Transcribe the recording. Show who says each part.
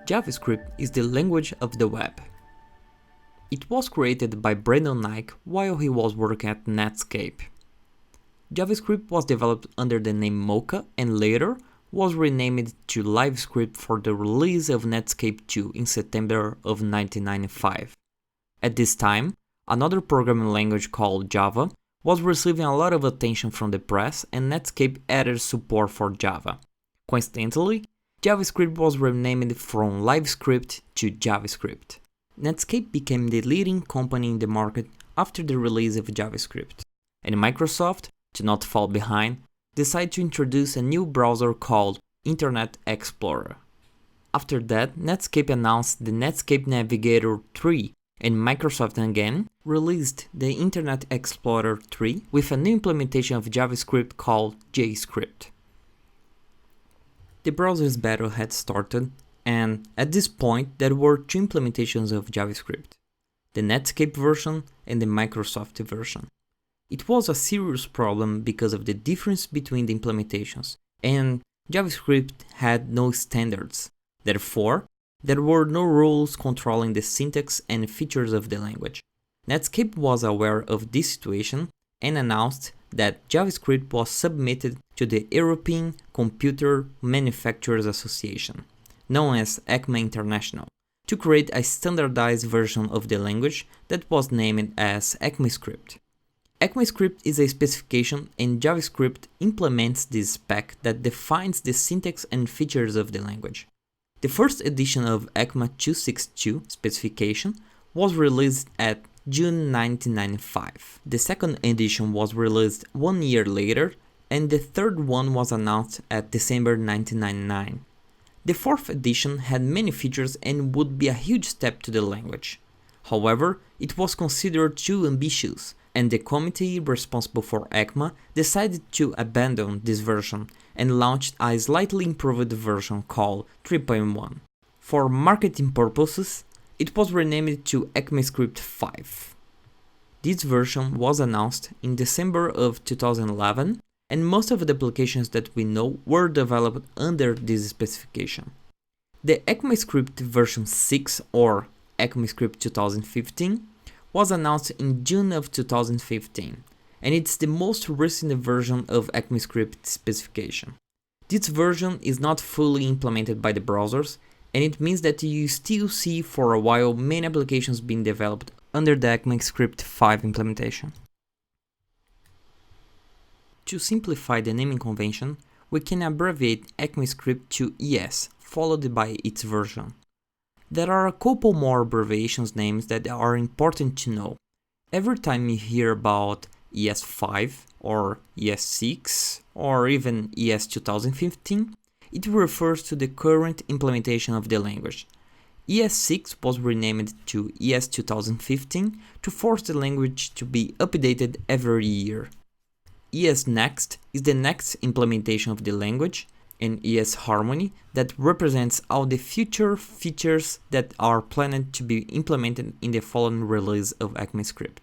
Speaker 1: JavaScript is the language of the web. It was created by Brendan Eich while he was working at Netscape. JavaScript was developed under the name Mocha and later was renamed to LiveScript for the release of Netscape 2 in September of 1995. At this time, another programming language called Java was receiving a lot of attention from the press and Netscape added support for Java. Coincidentally, JavaScript was renamed from LiveScript to JavaScript. Netscape became the leading company in the market after the release of JavaScript, and Microsoft, to not fall behind, decided to introduce a new browser called Internet Explorer. After that, Netscape announced the Netscape Navigator 3, and Microsoft again released the Internet Explorer 3 with a new implementation of JavaScript called JScript. The browser's battle had started, and at this point there were two implementations of JavaScript, the Netscape version and the Microsoft version. It was a serious problem because of the difference between the implementations, and JavaScript had no standards. Therefore, there were no rules controlling the syntax and features of the language. Netscape was aware of this situation and announced that JavaScript was submitted to the European Computer Manufacturers Association, known as ECMA International, to create a standardized version of the language that was named as ECMAScript. ECMAScript is a specification and JavaScript implements this spec that defines the syntax and features of the language. The first edition of ECMA 262 specification was released at June 1995. The second edition was released 1 year later, and the third one was announced at December 1999. The fourth edition had many features and would be a huge step to the language. However, it was considered too ambitious, and the committee responsible for ECMA decided to abandon this version and launched a slightly improved version called 3.1. For marketing purposes, it was renamed to ECMAScript 5. This version was announced in December of 2011, and most of the applications that we know were developed under this specification. The ECMAScript version 6 or ECMAScript 2015 was announced in June of 2015, and it's the most recent version of ECMAScript specification. This version is not fully implemented by the browsers, and it means that you still see for a while many applications being developed under the ECMAScript 5 implementation. To simplify the naming convention, we can abbreviate ECMAScript to ES, followed by its version. There are a couple more abbreviations names that are important to know. Every time you hear about ES5 or ES6 or even ES 2015, it refers to the current implementation of the language. ES6 was renamed to ES 2015 to force the language to be updated every year. ES Next is the next implementation of the language, and ES Harmony that represents all the future features that are planned to be implemented in the following release of ECMAScript.